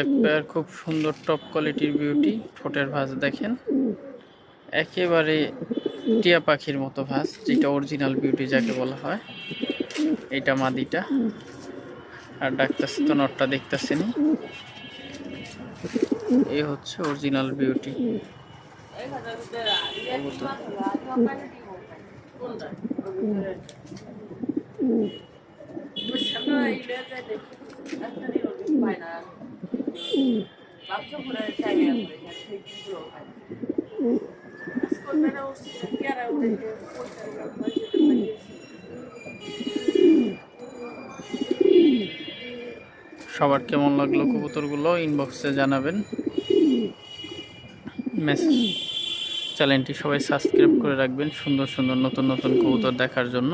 একবার খুব সুন্দর টপ কোয়ালিটির বিউটি। ঠোঁটের ভাঁজ দেখেন, একেবারে টিয়া পাখির মতো ভাঁজ, যেটা অরিজিনাল বিউটি যাকে বলা হয়। এটা মাদিটা, আর ডাকতেছে তো নটটা দেখতেছেনি। এই হচ্ছে অরিজিনাল বিউটি কবুতর। সবার কেমন লাগলো কবুতরগুলো ইনবক্সে জানাবেন। মেসেজ চ্যানেলটি সবাই সাবস্ক্রাইব করে রাখবেন সুন্দর সুন্দর নতুন নতুন কবুতর দেখার জন্য।